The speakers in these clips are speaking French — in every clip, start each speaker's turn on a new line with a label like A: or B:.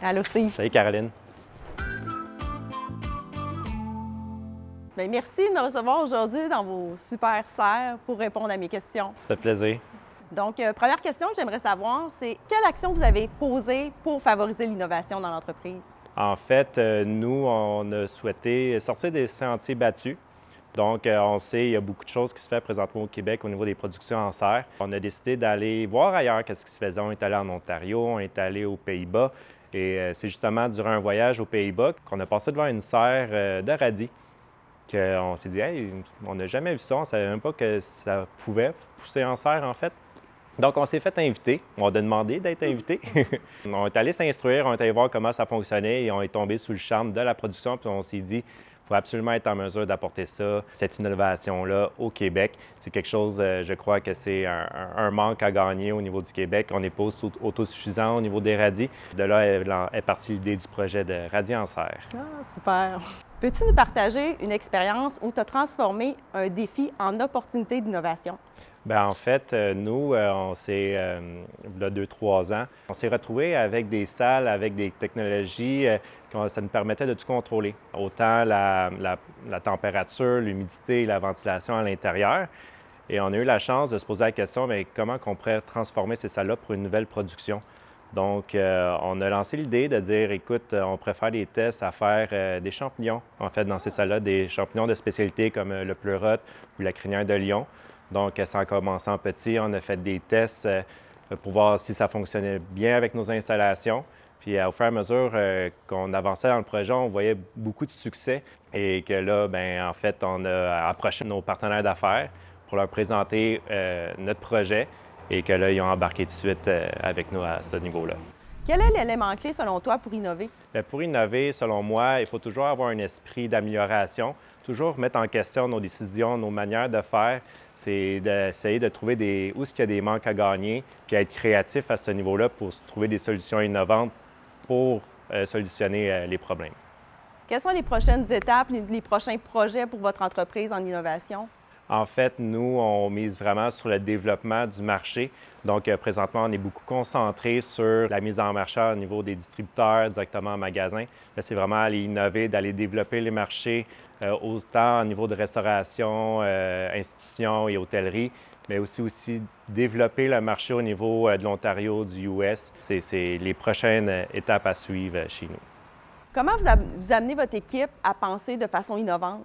A: Allô, Steve.
B: Salut Caroline.
A: Bien, merci de me recevoir aujourd'hui dans vos super serres pour répondre à mes questions.
B: Ça fait plaisir.
A: Donc, première question que j'aimerais savoir, c'est quelle action vous avez posée pour favoriser l'innovation dans l'entreprise?
B: En fait, nous, on a souhaité sortir des sentiers battus. Donc, on sait qu'il y a beaucoup de choses qui se font présentement au Québec au niveau des productions en serre. On a décidé d'aller voir ailleurs qu'est-ce qui se faisait. On est allé en Ontario, on est allé aux Pays-Bas. Et c'est justement durant un voyage aux Pays-Bas qu'on a passé devant une serre de radis. On s'est dit, hey, on n'a jamais vu ça, on ne savait même pas que ça pouvait pousser en serre, en fait. Donc, on s'est fait inviter. On a demandé d'être invité. On est allé s'instruire, on est allé voir comment ça fonctionnait et on est tombé sous le charme de la production. Puis on s'est dit, il faut absolument être en mesure d'apporter ça, cette innovation-là au Québec. C'est quelque chose, je crois que c'est un manque à gagner au niveau du Québec. On n'est pas autosuffisant au niveau des radis. De là est partie l'idée du projet de radis en serre.
A: Ah, super! Peux-tu nous partager une expérience où tu as transformé un défi en opportunité d'innovation?
B: Bien, en fait, nous, on s'est, il y a 2-3 ans, on s'est retrouvés avec des salles, avec des technologies, ça nous permettait de tout contrôler. Autant la température, l'humidité, la ventilation à l'intérieur. Et on a eu la chance de se poser la question, bien, comment on pourrait transformer ces salles-là pour une nouvelle production? Donc, on a lancé l'idée de dire, écoute, on pourrait faire des tests à faire des champignons. En fait, dans ces salles-là, des champignons de spécialité comme le pleurote ou la crinière de lion. Donc, ça a commencé en petit. On a fait des tests pour voir si ça fonctionnait bien avec nos installations. Puis, au fur et à mesure qu'on avançait dans le projet, on voyait beaucoup de succès. Et que là, bien, en fait, on a approché nos partenaires d'affaires pour leur présenter notre projet. Et que là, ils ont embarqué tout de suite avec nous à ce niveau-là.
A: Quel est l'élément clé, selon toi, pour innover?
B: Bien, pour innover, selon moi, il faut toujours avoir un esprit d'amélioration, toujours mettre en question nos décisions, nos manières de faire. C'est d'essayer de trouver où est-ce qu'il y a des manques à gagner, puis être créatif à ce niveau-là pour trouver des solutions innovantes pour solutionner les problèmes.
A: Quelles sont les prochaines étapes, les prochains projets pour votre entreprise en innovation?
B: En fait, nous, on mise vraiment sur le développement du marché. Donc, présentement, on est beaucoup concentré sur la mise en marché au niveau des distributeurs, directement en magasin. Là, c'est vraiment aller innover, d'aller développer les marchés, autant au niveau de restauration, institutions et hôtellerie, mais aussi développer le marché au niveau de l'Ontario, du US. C'est les prochaines étapes à suivre chez nous.
A: Comment vous amenez votre équipe à penser de façon innovante?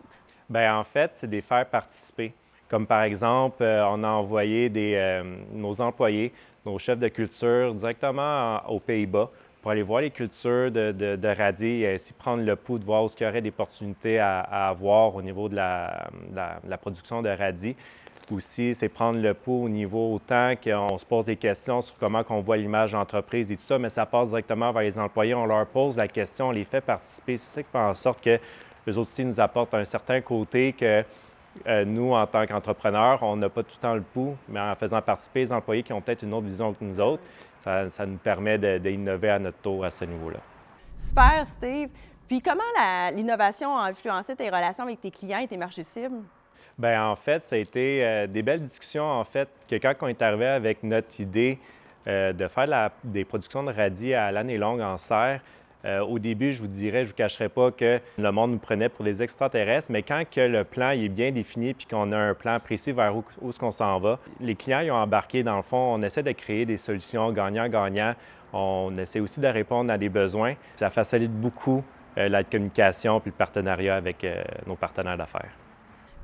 B: Bien, en fait, c'est de les faire participer. Comme par exemple, on a envoyé nos employés, nos chefs de culture directement aux Pays-Bas pour aller voir les cultures de radis et ainsi prendre le pouls de voir où il y aurait des opportunités à avoir au niveau de la production de radis. Aussi, c'est prendre le pouls au niveau autant qu'on se pose des questions sur comment on voit l'image d'entreprise et tout ça, mais ça passe directement vers les employés. On leur pose la question, on les fait participer. C'est ça qui fait en sorte que eux autres aussi nous apportent un certain côté que nous, en tant qu'entrepreneurs, on n'a pas tout le temps le pouls, mais en faisant participer les employés qui ont peut-être une autre vision que nous autres, ça nous permet d'innover à notre tour à ce niveau-là.
A: Super, Steve. Puis comment l'innovation a influencé tes relations avec tes clients et tes marchés cibles?
B: Bien, en fait, ça a été des belles discussions, en fait, que quand on est arrivé avec notre idée de faire des productions de radis à l'année longue en serre, au début, je vous dirais, je ne vous cacherai pas que le monde nous prenait pour des extraterrestres, mais quand que le plan est bien défini puis qu'on a un plan précis vers où est-ce qu'on s'en va, les clients ils ont embarqué dans le fond. On essaie de créer des solutions gagnant-gagnant. On essaie aussi de répondre à des besoins. Ça facilite beaucoup la communication puis le partenariat avec nos partenaires d'affaires.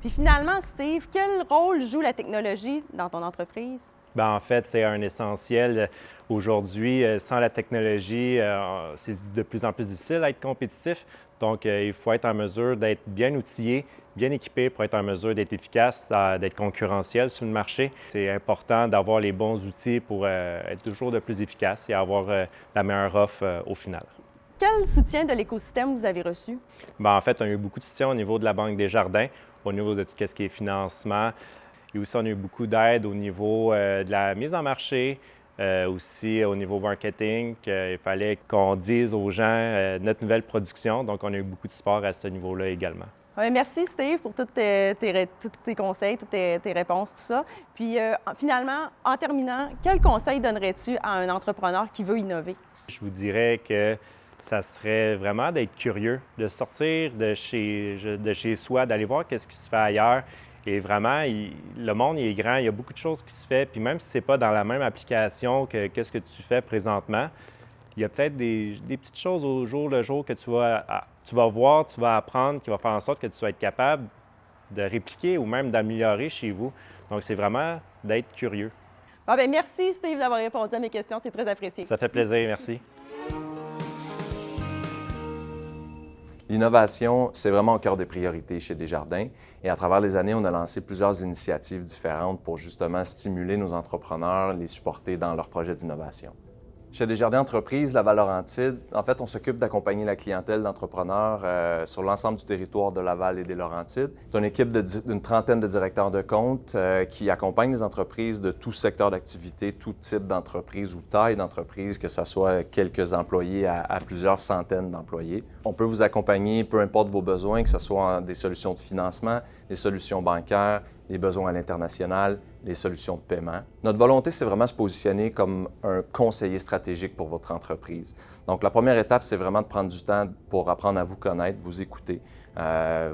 A: Puis finalement, Steve, quel rôle joue la technologie dans ton entreprise?
B: Bien, en fait, c'est un essentiel. Aujourd'hui, sans la technologie, c'est de plus en plus difficile d'être compétitif. Donc, il faut être en mesure d'être bien outillé, bien équipé pour être en mesure d'être efficace, d'être concurrentiel sur le marché. C'est important d'avoir les bons outils pour être toujours de plus efficace et avoir la meilleure offre au final.
A: Quel soutien de l'écosystème vous avez reçu?
B: Bien, en fait, on a eu beaucoup de soutien au niveau de la Banque des Jardins, au niveau de tout ce qui est financement. Et aussi, on a eu beaucoup d'aide au niveau de la mise en marché, aussi au niveau marketing, qu'il fallait qu'on dise aux gens notre nouvelle production. Donc, on a eu beaucoup de support à ce niveau-là également.
A: Ouais, merci, Steve, pour tous tes conseils, toutes tes réponses, tout ça. Puis, finalement, en terminant, quel conseil donnerais-tu à un entrepreneur qui veut innover?
B: Je vous dirais que ça serait vraiment d'être curieux, de sortir de chez soi, d'aller voir qu'est-ce qui se fait ailleurs. Et vraiment, le monde il est grand, il y a beaucoup de choses qui se font. Puis même si ce n'est pas dans la même application que qu'est-ce que tu fais présentement, il y a peut-être des petites choses au jour le jour que tu vas voir, tu vas apprendre, qui va faire en sorte que tu vas être capable de répliquer ou même d'améliorer chez vous. Donc, c'est vraiment d'être curieux.
A: Ah, bien, merci, Steve, d'avoir répondu à mes questions. C'est très apprécié.
B: Ça fait plaisir, merci.
C: L'innovation, c'est vraiment au cœur des priorités chez Desjardins. Et à travers les années, on a lancé plusieurs initiatives différentes pour justement stimuler nos entrepreneurs, les supporter dans leurs projets d'innovation. Chez Desjardins Entreprises, Laval-Laurentide, en fait, on s'occupe d'accompagner la clientèle d'entrepreneurs sur l'ensemble du territoire de Laval et des Laurentides. C'est une équipe d'une trentaine de directeurs de compte qui accompagnent les entreprises de tout secteur d'activité, tout type d'entreprise ou taille d'entreprise, que ce soit quelques employés à plusieurs centaines d'employés. On peut vous accompagner, peu importe vos besoins, que ce soit des solutions de financement, des solutions bancaires, les besoins à l'international, les solutions de paiement. Notre volonté, c'est vraiment se positionner comme un conseiller stratégique pour votre entreprise. Donc, la première étape, c'est vraiment de prendre du temps pour apprendre à vous connaître, vous écouter,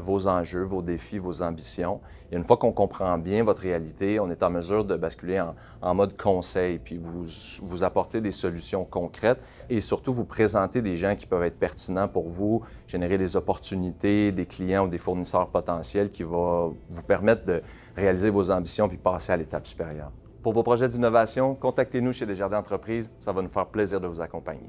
C: vos enjeux, vos défis, vos ambitions. Et une fois qu'on comprend bien votre réalité, on est en mesure de basculer en mode conseil, puis vous apporter des solutions concrètes et surtout vous présenter des gens qui peuvent être pertinents pour vous, générer des opportunités, des clients ou des fournisseurs potentiels qui vont vous permettre de réaliser vos ambitions puis passer à l'étape supérieure. Pour vos projets d'innovation, contactez-nous chez Desjardins Entreprises, ça va nous faire plaisir de vous accompagner.